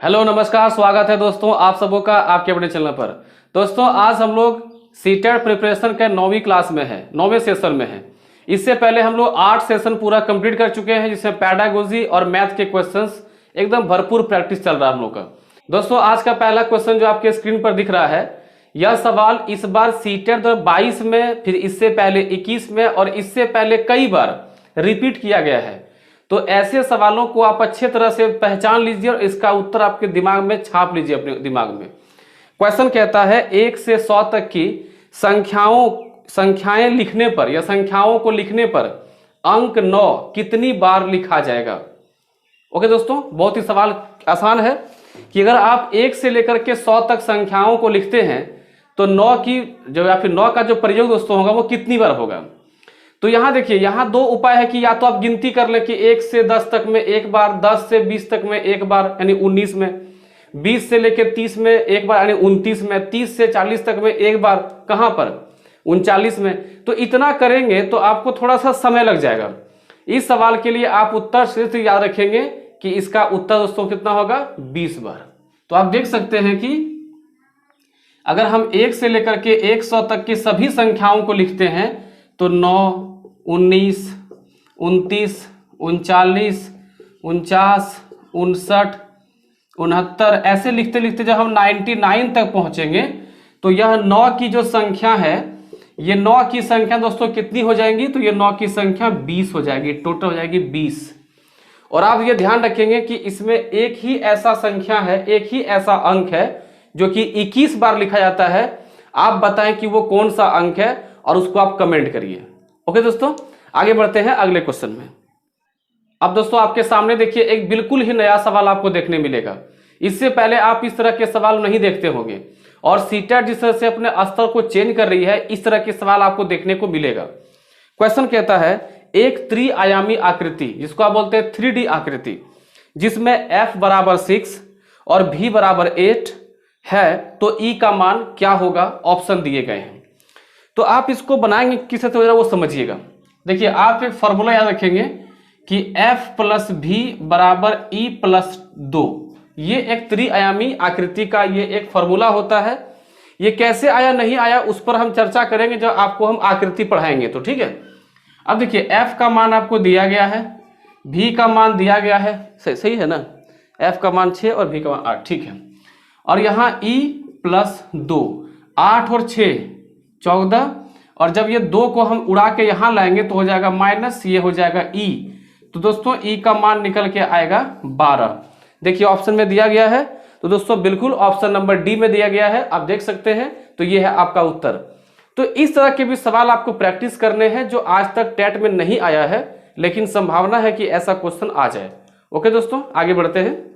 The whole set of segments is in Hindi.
हेलो नमस्कार, स्वागत है दोस्तों आप सबों का आपके अपने चैनल पर। दोस्तों आज हम लोग सीटेट प्रिपरेशन के 9वीं क्लास में है, 9वें सेशन में है। इससे पहले हम लोग 8 सेशन पूरा कंप्लीट कर चुके हैं, जिसमें पैडागोजी और मैथ के क्वेश्चंस एकदम भरपूर प्रैक्टिस चल रहा है हम लोग का। दोस्तों आज का पहला क्वेश्चन जो आपके स्क्रीन पर दिख रहा है, यह सवाल इस बार सीटेट 2022 में, फिर इससे पहले 21 में और इससे पहले कई बार रिपीट किया गया है। तो ऐसे सवालों को आप अच्छे तरह से पहचान लीजिए और इसका उत्तर आपके दिमाग में छाप लीजिए अपने दिमाग में। क्वेश्चन कहता है 1 से 100 तक की संख्याएं लिखने पर या संख्याओं को लिखने पर अंक 9 कितनी बार लिखा जाएगा। ओके दोस्तों, बहुत ही सवाल आसान है कि अगर आप 1 से लेकर के 100 तक संख्याओं को लिखते हैं तो 9 की जो या फिर 9 का जो प्रयोग दोस्तों होगा वो कितनी बार होगा। तो यहां देखिए, यहां दो उपाय है कि या तो आप गिनती कर लें कि 1 से 10 तक में एक बार, 10 से 20 तक में एक बार यानी 19 में, 20 से लेकर 30 में एक बार यानी 29 में, 30 से 40 तक में एक बार, कहां पर 39 में। तो इतना करेंगे तो आपको थोड़ा सा समय लग जाएगा। इस सवाल के लिए आप उत्तर सिर्फ याद रखेंगे कि इसका उत्तर दोस्तों कितना होगा, 20 बार। तो आप देख सकते हैं कि अगर हम 1 से लेकर के 100 तक की सभी संख्याओं को लिखते हैं तो 9, 19, 29, 39, 49, 59, 69 ऐसे लिखते लिखते जब हम 99 तक पहुंचेंगे तो यह 9 की जो संख्या है, ये 9 की संख्या दोस्तों कितनी हो जाएंगी, तो ये 9 की संख्या 20 हो जाएगी, टोटल हो जाएगी 20। और आप ये ध्यान रखेंगे कि इसमें एक ही ऐसा संख्या है, एक ही ऐसा अंक है जो कि 21 बार लिखा जाता है। आप बताएं कि वो कौन सा अंक है और उसको आप कमेंट करिए। ओके दोस्तों, आगे बढ़ते हैं अगले क्वेश्चन में। अब दोस्तों आपके सामने देखिए एक बिल्कुल ही नया सवाल आपको देखने मिलेगा। इससे पहले आप इस तरह के सवाल नहीं देखते होंगे और सीटेट जिस तरह से अपने स्तर को चेंज कर रही है, इस तरह के सवाल आपको देखने को मिलेगा। क्वेश्चन कहता है एक त्रिआयामी आकृति, जिसको आप बोलते हैं 3D आकृति, जिसमें f बराबर 6 और v बराबर 8 है, तो e का मान क्या होगा। ऑप्शन दिए गए हैं। तो आप इसको बनाएंगे किस तरह वो समझिएगा। देखिए आप एक फॉर्मूला याद रखेंगे कि f प्लस v बराबर e प्लस 2। ये एक त्रिआयामी आकृति का ये एक फॉर्मूला होता है। ये कैसे आया नहीं आया उस पर हम चर्चा करेंगे जब आपको हम आकृति पढ़ाएंगे, तो ठीक है। अब देखिए f का मान आपको दिया गया है, v का मान दिया गया है, सही है ना, f का मान 6 और v का मान 8, ठीक है। और यहाँ e प्लस 2, 8 और 6 14, और जब ये 2 को हम उड़ा के यहाँ लाएंगे तो हो जाएगा माइनस, ये हो जाएगा e। तो दोस्तों e का मान निकल के आएगा 12। देखिए ऑप्शन में दिया गया है, तो दोस्तों बिल्कुल ऑप्शन नंबर डी में दिया गया है, आप देख सकते हैं। तो ये है आपका उत्तर। तो इस तरह के भी सवाल आपको प्रैक्टिस करने हैं जो आज तक टेट में नहीं आया है, लेकिन संभावना है कि ऐसा क्वेश्चन आ जाए। ओके दोस्तों, आगे बढ़ते हैं।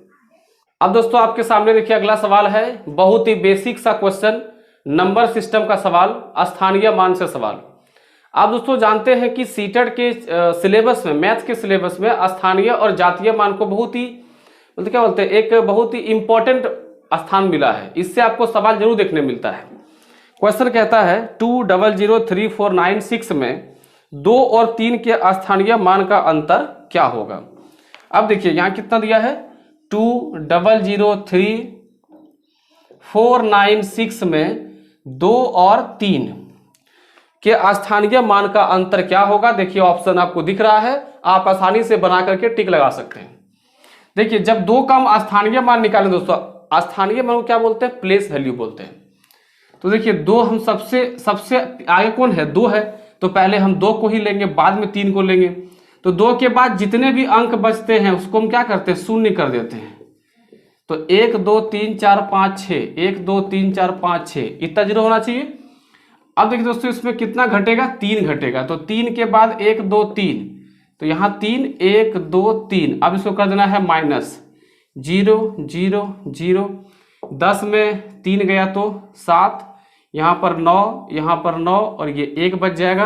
अब दोस्तों आपके सामने देखिए अगला सवाल है, बहुत ही बेसिक सा क्वेश्चन, नंबर सिस्टम का सवाल, स्थानीय मान से सवाल। आप दोस्तों जानते हैं कि सीटेट के सिलेबस में, मैथ्स के सिलेबस में स्थानीय और जातीय मान को बहुत ही मतलब क्या बोलते हैं, एक बहुत ही इंपॉर्टेंट स्थान मिला है। इससे आपको सवाल जरूर देखने मिलता है। क्वेश्चन कहता है 20034996 में 2 और 3 के स्थानीय मान का अंतर क्या होगा। अब देखिए यहाँ कितना दिया है, 20034996 में 2 और 3 के स्थानीय मान का अंतर क्या होगा। देखिए ऑप्शन आपको दिख रहा है, आप आसानी से बना करके टिक लगा सकते हैं। देखिए जब 2 का हम स्थानीय मान निकालें दोस्तों, स्थानीय मान को क्या बोलते हैं, प्लेस वैल्यू बोलते हैं। तो देखिए 2 हम सबसे आगे कौन है, 2 है, तो पहले हम 2 को ही लेंगे, बाद में 3 को लेंगे। तो 2 के बाद जितने भी अंक बचते हैं उसको हम क्या करते हैं, शून्य कर देते हैं। तो 1 2 3 4 5 6, 1 2 3 4 5 6, इतना 0 होना चाहिए। अब देखिए दोस्तों इसमें कितना घटेगा, 3 घटेगा। तो 3 के बाद 1 2 3, तो यहाँ 3 1 2 3। अब इसको कर देना है माइनस, 0 0 0, 10 में 3 गया तो 7, यहाँ पर 9, यहाँ पर 9 और ये 1 बच जाएगा।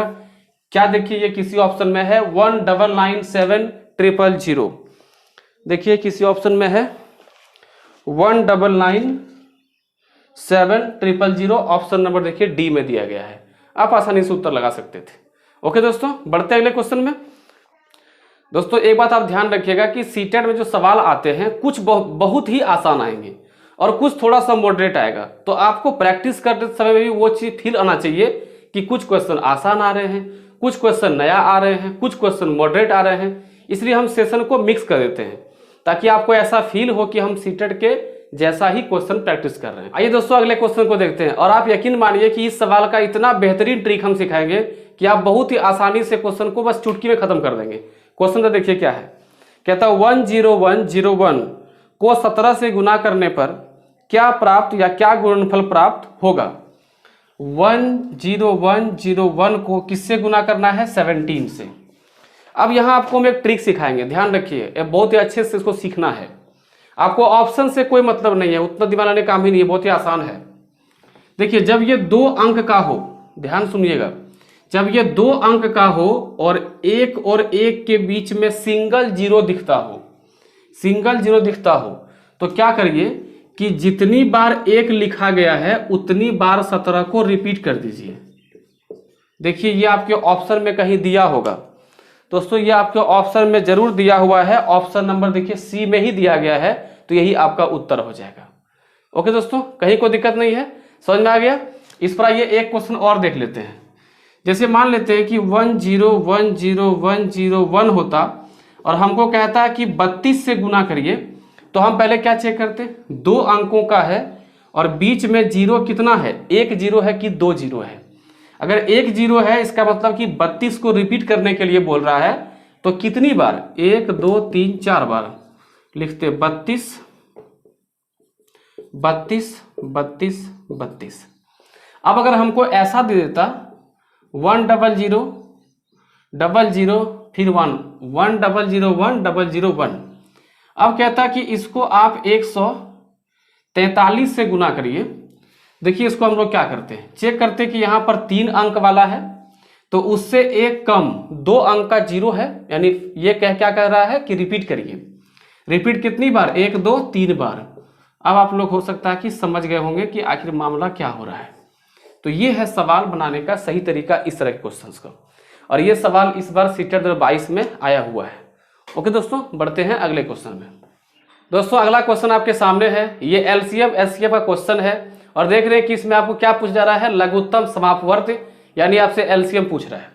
क्या देखिए ये किसी ऑप्शन में है 199700। देखिए किसी ऑप्शन में है 199700, ऑप्शन नंबर देखिए डी में दिया गया है। आप आसानी से उत्तर लगा सकते थे। ओके दोस्तों, बढ़ते हैं अगले क्वेश्चन में। दोस्तों एक बात आप ध्यान रखिएगा कि सीटेट में जो सवाल आते हैं कुछ बहुत ही आसान आएंगे और कुछ थोड़ा सा मॉडरेट आएगा। तो आपको प्रैक्टिस करते समय भी वो चीज़ फील आना चाहिए कि कुछ क्वेश्चन आसान आ रहे हैं, कुछ क्वेश्चन नया आ रहे हैं, कुछ क्वेश्चन मॉडरेट आ रहे हैं। इसलिए हम सेशन को मिक्स कर देते हैं ताकि आपको ऐसा फील हो कि हम सीटेट के जैसा ही क्वेश्चन प्रैक्टिस कर रहे हैं। आइए दोस्तों अगले क्वेश्चन को देखते हैं और आप यकीन मानिए कि इस सवाल का इतना बेहतरीन ट्रिक हम सिखाएंगे कि आप बहुत ही आसानी से क्वेश्चन को बस चुटकी में खत्म कर देंगे। क्वेश्चन तो देखिए क्या है, कहता है 10101 को 17 से गुना करने पर क्या प्राप्त या क्या गुणनफल प्राप्त होगा। 10101 को किससे गुना करना है, 17 से। अब यहाँ आपको हम एक ट्रिक सिखाएंगे, ध्यान रखिए, ये बहुत ही अच्छे से इसको सीखना है। आपको ऑप्शन से कोई मतलब नहीं है, उतना दिमाग लगाने काम ही नहीं है, बहुत ही आसान है। देखिए जब ये 2 अंक का हो, ध्यान सुनिएगा, जब ये 2 अंक का हो और एक के बीच में सिंगल जीरो दिखता हो, सिंगल जीरो दिखता हो, तो क्या करिए कि जितनी बार 1 लिखा गया है उतनी बार 17 को रिपीट कर दीजिए। देखिए ये आपके ऑप्शन में कहीं दिया होगा दोस्तों, ये आपके ऑप्शन में जरूर दिया हुआ है, ऑप्शन नंबर देखिए सी में ही दिया गया है, तो यही आपका उत्तर हो जाएगा। ओके दोस्तों, कहीं कोई दिक्कत नहीं है, समझ में आ गया। इस पर आइए एक क्वेश्चन और देख लेते हैं। जैसे मान लेते हैं कि 1010101 होता और हमको कहता है कि 32 से गुना करिए, तो हम पहले क्या चेक करते हैं, 2 अंकों का है और बीच में जीरो कितना है, 1 जीरो है कि 2 जीरो है। अगर 1 जीरो है इसका मतलब कि 32 को रिपीट करने के लिए बोल रहा है, तो कितनी बार, 1 2 3 4 बार लिखते 32 32 32 32। अब अगर हमको ऐसा दे देता 100 00 फिर 1 1001 अब कहता कि इसको आप 143 से गुना करिए। देखिए इसको हम लोग क्या करते हैं, चेक करते हैं कि यहाँ पर 3 अंक वाला है, तो उससे एक कम 2 अंक का जीरो है, यानी ये क्या कह रहा है कि रिपीट करिए। रिपीट कितनी बार, 1 2 3 बार। अब आप लोग हो सकता है कि समझ गए होंगे कि आखिर मामला क्या हो रहा है। तो ये है सवाल बनाने का सही तरीका इस तरह के क्वेश्चंस का, और ये सवाल इस बार सीटेट 2022 में आया हुआ है। ओके दोस्तों, बढ़ते हैं अगले क्वेश्चन में। दोस्तों अगला क्वेश्चन आपके सामने है, ये एलसीएम एचसीएफ का क्वेश्चन है और देख रहे हैं कि इसमें आपको क्या पूछ जा रहा है, लघुत्तम समापवर्ती, यानी आपसे एलसीएम पूछ रहा है।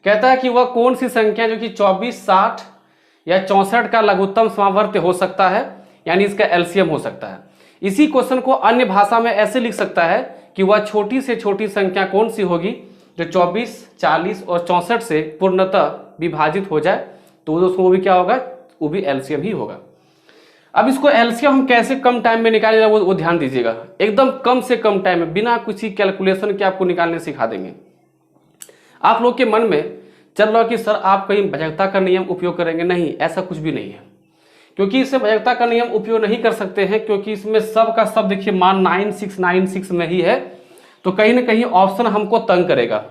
कहता है कि वह कौन सी संख्या जो कि 24, 60 या 64 का लघुत्तम समापवर्ती हो सकता है, यानी इसका एलसीएम हो सकता है। इसी क्वेश्चन को अन्य भाषा में ऐसे लिख सकता है कि वह छोटी से छोटी संख्या कौन सी होगी जो 24, 40 और 64 से पूर्णतः विभाजित हो जाए, तो दोस्तों वो भी क्या होगा, वो भी एलसीएम ही होगा। अब इसको एलसीएम हम कैसे कम टाइम में निकालेंगे वो ध्यान दीजिएगा, एकदम कम से कम टाइम में बिना किसी कैलकुलेशन के आपको निकालने सिखा देंगे। आप लोग के मन में चल रहा है कि सर आप कहीं भाजकता का नियम उपयोग करेंगे, नहीं, ऐसा कुछ भी नहीं है, क्योंकि इससे भाजकता का नियम उपयोग नहीं कर सकते हैं, क्योंकि इसमें सब का सब देखिए मान 9696 में ही है, तो कहीं ना कहीं ऑप्शन हमको तंग करेगा।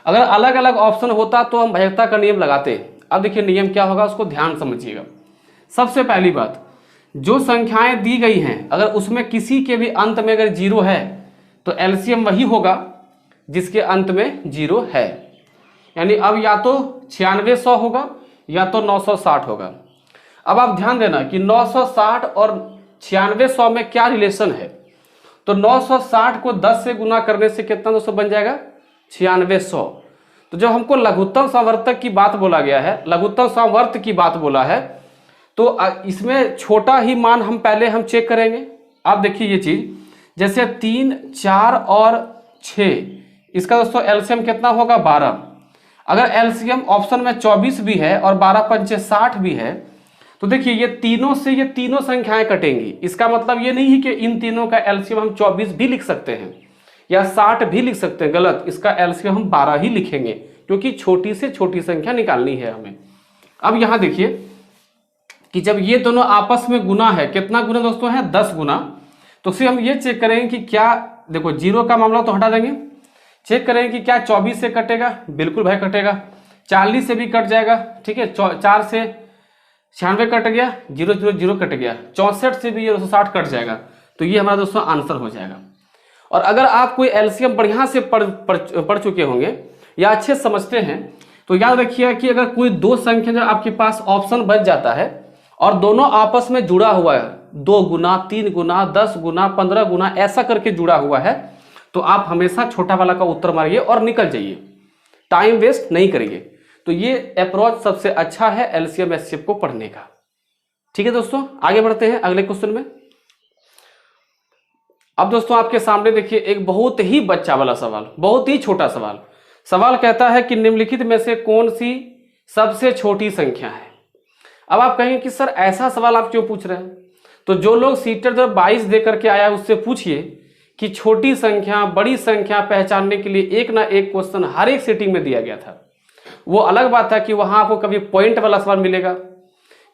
अगर अलग अलग ऑप्शन होता तो हम भाजकता का नियम लगाते। अब देखिए नियम क्या होगा, उसको ध्यान समझिएगा। सबसे पहली बात, जो संख्याएं दी गई हैं अगर उसमें किसी के भी अंत में अगर जीरो है तो एलसीएम वही होगा जिसके अंत में जीरो है, यानी अब या तो 9600 होगा या तो 960 होगा। अब आप ध्यान देना कि 960 और 9600 में क्या रिलेशन है, तो 960 को 10 से गुना करने से कितना दोस्तों बन जाएगा, 9600। तो जब हमको लघुत्तम सावर्तक की बात बोला गया है, लघुत्तम सावर्त की बात बोला है, तो इसमें छोटा ही मान हम पहले हम चेक करेंगे। आप देखिए ये चीज, जैसे 3, 4 और 6, इसका दोस्तों एलसीएम कितना होगा, 12। अगर एलसीएम ऑप्शन में 24 भी है और 12 पंचे 60 भी है, तो देखिए ये तीनों से ये तीनों संख्याएं कटेंगी। इसका मतलब ये नहीं है कि इन तीनों का एलसीएम हम 24 भी लिख सकते हैं या 60 भी लिख सकते हैं, गलत। इसका एलसीएम हम 12 ही लिखेंगे, क्योंकि छोटी से छोटी संख्या निकालनी है हमें। अब यहां देखिए कि जब ये दोनों आपस में गुना है, कितना गुना दोस्तों है, 10 गुना, तो फिर हम ये चेक करेंगे कि क्या, देखो जीरो का मामला तो हटा देंगे, चेक करेंगे कि क्या 24 से कटेगा, बिल्कुल भाई कटेगा। 40 से भी कट जाएगा, ठीक है, 4 से 96 कट गया, 0 0 0 कट गया, 64 से भी ये 260 कट जाएगा, तो ये हमारा दोस्तों आंसर हो जाएगा। और अगर आप कोई एलसीएम बढ़िया से पढ़ चुके होंगे या अच्छे समझते हैं, तो याद रखिए कि अगर कोई दो संख्या जब आपके पास ऑप्शन बच जाता है और दोनों आपस में जुड़ा हुआ है, 2 गुना, 3 गुना, 10 गुना, 15 गुना ऐसा करके जुड़ा हुआ है, तो आप हमेशा छोटा वाला का उत्तर मारिए और निकल जाइए, टाइम वेस्ट नहीं करिए। तो ये अप्रोच सबसे अच्छा है एलसीएम एचसीएफ को पढ़ने का। ठीक है दोस्तों, आगे बढ़ते हैं अगले क्वेश्चन में। अब दोस्तों आपके सामने देखिए एक बहुत ही बच्चा वाला सवाल, बहुत ही छोटा सवाल। सवाल कहता है कि निम्नलिखित में से कौन सी सबसे छोटी संख्या है। अब आप कहेंगे कि सर ऐसा सवाल आप क्यों पूछ रहे हैं। तो जो लोग सीटर 22 दे करके आया है उससे पूछिए कि छोटी संख्या बड़ी संख्या पहचानने के लिए एक ना एक क्वेश्चन हर एक सीटिंग में दिया गया था। वो अलग बात है कि वहां आपको कभी पॉइंट वाला सवाल मिलेगा,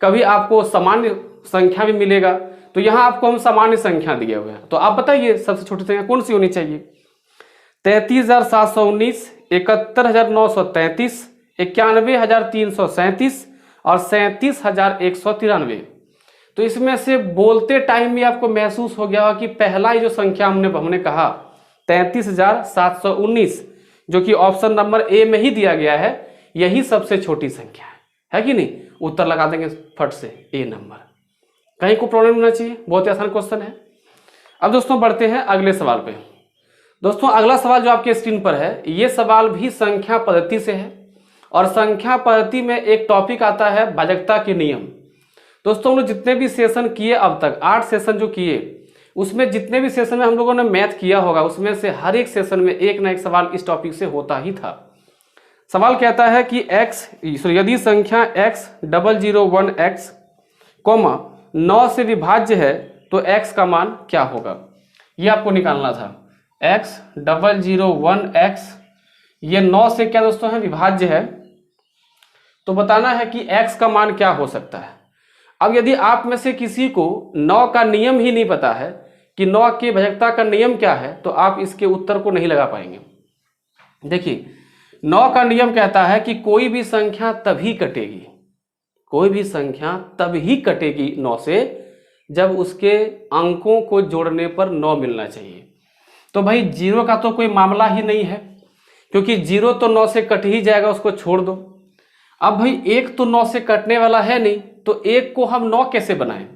कभी आपको सामान्य संख्या भी मिलेगा। तो यहाँ आपको हम सामान्य संख्या दिए हुए हैं। तो आप बताइए सबसे छोटी संख्या कौन सी होनी चाहिए। 33,719, 71,933, 91,337 और 37,193। तो इसमें से बोलते टाइम भी आपको महसूस हो गया होगा कि पहला ही जो संख्या हमने कहा 33,719, जो कि ऑप्शन नंबर ए में ही दिया गया है, यही सबसे छोटी संख्या है कि नहीं। उत्तर लगा देंगे फट से ए नंबर, कहीं को प्रॉब्लम होना चाहिए। बहुत ही आसान क्वेश्चन है। अब दोस्तों बढ़ते हैं अगले सवाल पे। दोस्तों अगला सवाल जो आपके स्क्रीन पर है, ये सवाल भी संख्या पद्धति से है और संख्या पद्धति में एक टॉपिक आता है भाजकता के नियम। दोस्तों हम लोग जितने भी सेशन किए अब तक 8 सेशन जो किए, उसमें जितने भी सेशन में हम लोगों ने मैथ किया होगा उसमें से हर एक सेशन में एक ना एक सवाल इस टॉपिक से होता ही था। सवाल कहता है कि यदि संख्या x001x, 9 से विभाज्य है तो x का मान क्या होगा। ये आपको निकालना था। x001x ये 9 से क्या दोस्तों है, विभाज्य है। तो बताना है कि x का मान क्या हो सकता है। अब यदि आप में से किसी को 9 का नियम ही नहीं पता है कि 9 के भाजकता का नियम क्या है, तो आप इसके उत्तर को नहीं लगा पाएंगे। देखिए 9 का नियम कहता है कि कोई भी संख्या तभी कटेगी, कोई भी संख्या तभी कटेगी 9 से जब उसके अंकों को जोड़ने पर 9 मिलना चाहिए। तो भाई 0 का तो कोई मामला ही नहीं है, क्योंकि 0 तो 9 से कट ही जाएगा, उसको छोड़ दो। अब भाई 1 तो 9 से कटने वाला है नहीं, तो 1 को हम 9 कैसे बनाएं।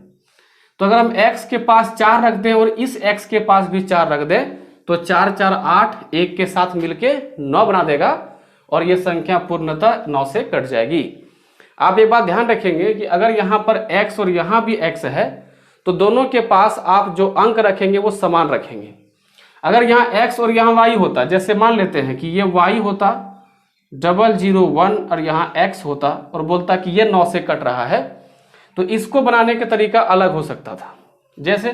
तो अगर हम x के पास 4 रख दें और इस x के पास भी 4 रख दें तो 4 4 8 1 के साथ मिलके 9 बना देगा और ये संख्या पूर्णतः 9 से कट जाएगी। आप एक बात ध्यान रखेंगे कि अगर यहाँ पर x और यहाँ भी x है तो दोनों के पास आप जो अंक रखेंगे वो समान रखेंगे। अगर यहाँ x और यहाँ y होता, जैसे मान लेते हैं कि ये y होता 001 और यहाँ x होता और बोलता कि ये 9 से कट रहा है, तो इसको बनाने का तरीका अलग हो सकता था। जैसे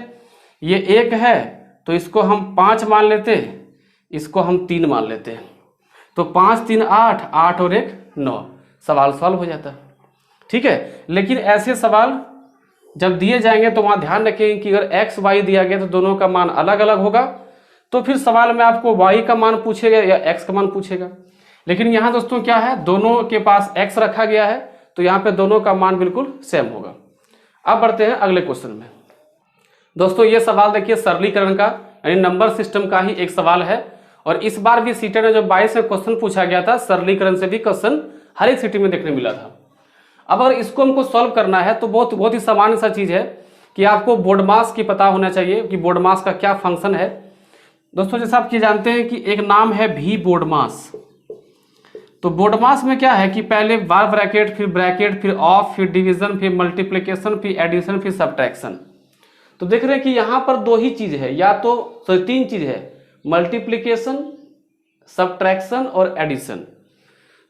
ये 1 है तो इसको हम 5 मान लेते, इसको हम 3 मान लेते, तो 5 3 8, 8 और 1 9, सवाल सॉल्व हो जाता। ठीक है, लेकिन ऐसे सवाल जब दिए जाएंगे तो वहाँ ध्यान रखेंगे कि अगर x y दिया गया तो दोनों का मान अलग अलग होगा, तो फिर सवाल में आपको y का मान पूछेगा या x का मान पूछेगा। लेकिन यहाँ दोस्तों क्या है, दोनों के पास x रखा गया है तो यहाँ पे दोनों का मान बिल्कुल सेम होगा। अब बढ़ते हैं अगले क्वेश्चन में। दोस्तों ये सवाल देखिए सरलीकरण का यानी नंबर सिस्टम का ही एक सवाल है और इस बार भी सीटेट में जो 22 में क्वेश्चन पूछा गया था सरलीकरण से भी क्वेश्चन हर एक सिटी में देखने मिला था। अब अगर इसको हमको सॉल्व करना है तो बहुत ही सामान्य सा चीज है कि आपको बोर्ड मास की पता होना चाहिए कि बोर्ड मास का क्या फंक्शन है। दोस्तों जैसा आप जानते हैं कि एक नाम है भी बोर्ड मास। तो बोर्ड मास में क्या है कि पहले बार ब्रैकेट, फिर ब्रैकेट, फिर ऑफ, फिर डिवीजन, फिर मल्टीप्लिकेशन, फिर एडिशन, फिर सब्ट्रैक्शन। तो देख रहे हैं कि यहाँ पर 2 ही चीज है, या तो 3 चीज है, मल्टीप्लिकेशन, सब्ट्रैक्शन और एडिशन।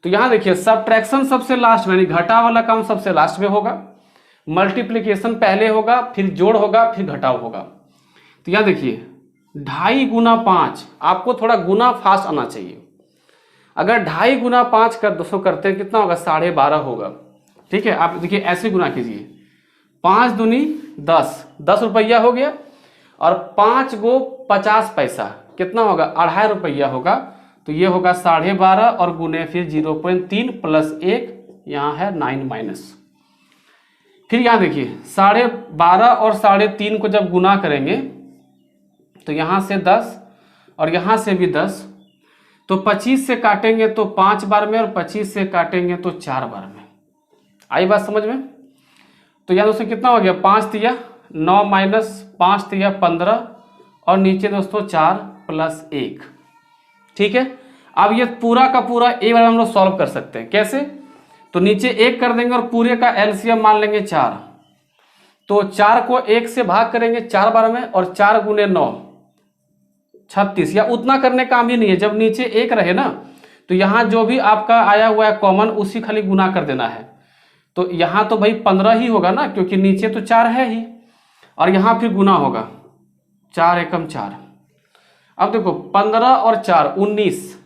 तो यहाँ देखिए सब्ट्रैक्शन सबसे लास्ट में यानी घटा वाला काम सबसे लास्ट में होगा, मल्टीप्लिकेशन पहले होगा, फिर जोड़ होगा, फिर घटाव होगा। तो यहाँ देखिए 2.5 गुना 5, आपको थोड़ा गुना फास्ट आना चाहिए। अगर 2.5 गुना 5 कर 200 करते हैं कितना होगा, 12.5 होगा। ठीक है, आप देखिए ऐसे गुना कीजिए, 5 दूनी 10, 10 रुपया हो गया और 5 गो 50 पैसा कितना होगा, 2.5 रुपया होगा। तो ये होगा 12.5 और गुने फिर 0.3 प्लस 1, यहाँ है 9 माइनस। फिर यहाँ देखिए 12.5 और 3.5 को जब गुना करेंगे तो यहाँ से 10 और यहाँ से भी 10, तो 25 से काटेंगे तो 5 बार में और 25 से काटेंगे तो 4 बार में। आई बात समझ में? तो यहाँ दोस्तों कितना हो गया, 5 तिया 9 माइनस 5 तिया 15 और नीचे दोस्तों 4 प्लस 1। ठीक है, अब ये पूरा का पूरा एक बार हम लोग सॉल्व कर सकते हैं। कैसे? तो नीचे 1 कर देंगे और पूरे का एलसीएम मान लेंगे 4। तो 4 को 1 से भाग करेंगे 4 बार में और 4 गुने 9 36, या उतना करने काम ही नहीं है। जब नीचे 1 रहे ना तो यहाँ जो भी आपका आया हुआ है कॉमन उसी खाली गुना कर देना है। तो यहाँ तो भाई 15 ही होगा ना, क्योंकि नीचे तो 4 है ही, और यहाँ फिर गुना होगा 4 एकम 4। अब देखो 15 और 4 19,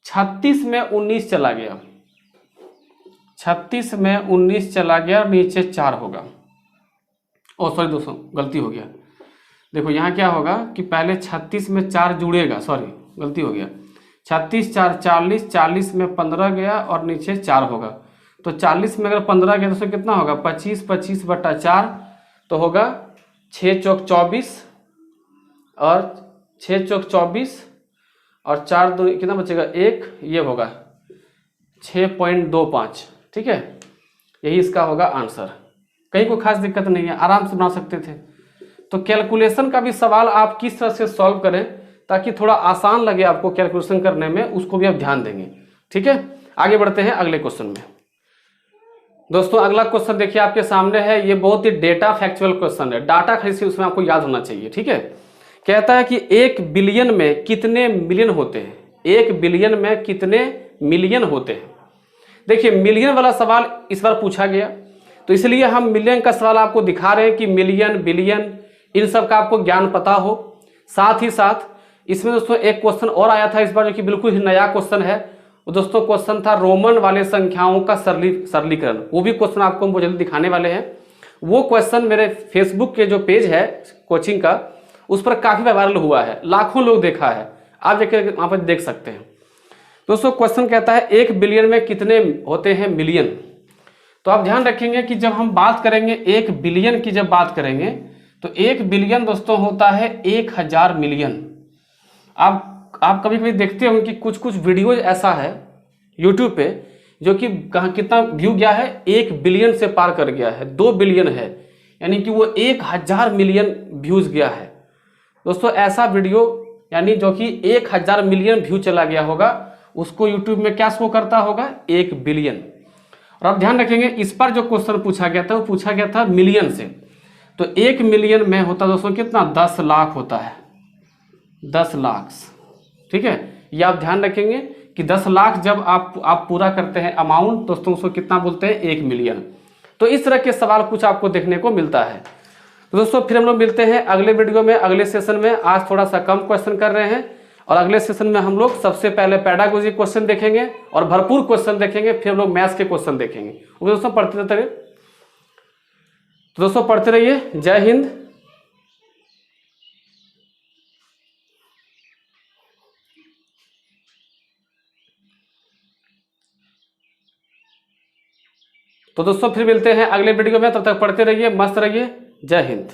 36 में 19 चला गया, 36 में 19 चला गया और नीचे 4 होगा। ओ सॉरी दोस्तों गलती हो गया, देखो यहाँ क्या होगा कि पहले 36 में 4 जुड़ेगा, सॉरी गलती हो गया, 36 4 40, 40 में 15 गया और नीचे 4 होगा। तो 40 में अगर 15 गया तो कितना होगा 25, 25 बटा 4 तो होगा 6 चौक 24 और 6 चौक 24 और 4 दो कितना बचेगा 1, ये होगा 6.25। ठीक है, यही इसका होगा आंसर। कहीं कोई खास दिक्कत नहीं है, आराम से बना सकते थे। तो कैलकुलेशन का भी सवाल आप किस तरह से सॉल्व करें ताकि थोड़ा आसान लगे आपको कैलकुलेशन करने में, उसको भी आप ध्यान देंगे। ठीक है, आगे बढ़ते हैं अगले क्वेश्चन में। दोस्तों अगला क्वेश्चन देखिए आपके सामने है, ये बहुत ही डेटा फैक्चुअल क्वेश्चन है, डाटा खाली उसमें आपको याद होना चाहिए। ठीक है, कहता है कि 1 बिलियन में कितने मिलियन होते हैं, 1 बिलियन में कितने मिलियन होते हैं। देखिए मिलियन वाला सवाल इस बार पूछा गया, तो इसलिए हम मिलियन का सवाल आपको दिखा रहे हैं कि मिलियन बिलियन इन सब का आपको ज्ञान पता हो। साथ ही साथ इसमें दोस्तों एक क्वेश्चन और आया था इस बार जो कि बिल्कुल ही नया क्वेश्चन है। दोस्तों क्वेश्चन था रोमन वाले संख्याओं का सरलीकरण, वो भी क्वेश्चन आपको हम जल्दी दिखाने वाले हैं। वो क्वेश्चन मेरे फेसबुक के जो पेज है कोचिंग का उस पर काफी वायरल हुआ है, लाखों लोग देखा है, आप जाकर वहां पर देख सकते हैं। दोस्तों क्वेश्चन कहता है 1 बिलियन में कितने होते हैं मिलियन। तो आप ध्यान रखेंगे कि जब हम बात करेंगे 1 बिलियन की, जब बात करेंगे तो 1 बिलियन दोस्तों होता है 1000 मिलियन। आप कभी कभी देखते होंगे कि कुछ कुछ वीडियो ऐसा है यूट्यूब पे जो कि कहाँ कितना व्यू गया है, 1 बिलियन से पार कर गया है, 2 बिलियन है, यानी कि वो 1000 मिलियन व्यूज गया है। दोस्तों ऐसा वीडियो यानी जो कि 1000 मिलियन व्यू चला गया होगा उसको यूट्यूब में क्या शो करता होगा 1 बिलियन। और आप ध्यान रखेंगे इस पर जो क्वेश्चन पूछा गया था वो पूछा गया था मिलियन से। तो 1 मिलियन में होता दोस्तों कितना 10 लाख होता है, 10 लाख। ठीक है, ये आप ध्यान रखेंगे कि 10 लाख जब आप पूरा करते हैं अमाउंट दोस्तों उसको कितना बोलते हैं 1 मिलियन। तो इस तरह के सवाल कुछ आपको देखने को मिलता है। तो दोस्तों फिर हम लोग मिलते हैं अगले वीडियो में, अगले सेशन में। आज थोड़ा सा कम क्वेश्चन कर रहे हैं और अगले सेशन में हम लोग सबसे पहले पेडागोजी क्वेश्चन देखेंगे और भरपूर क्वेश्चन देखेंगे, फिर हम लोग मैथ्स के क्वेश्चन देखेंगे। दोस्तों पढ़ते रहते रहिए, तो दोस्तों पढ़ते रहिए। जय हिंद। तो दोस्तों फिर मिलते हैं अगले वीडियो में, तब तक पढ़ते रहिए, मस्त रहिए। जय हिंद।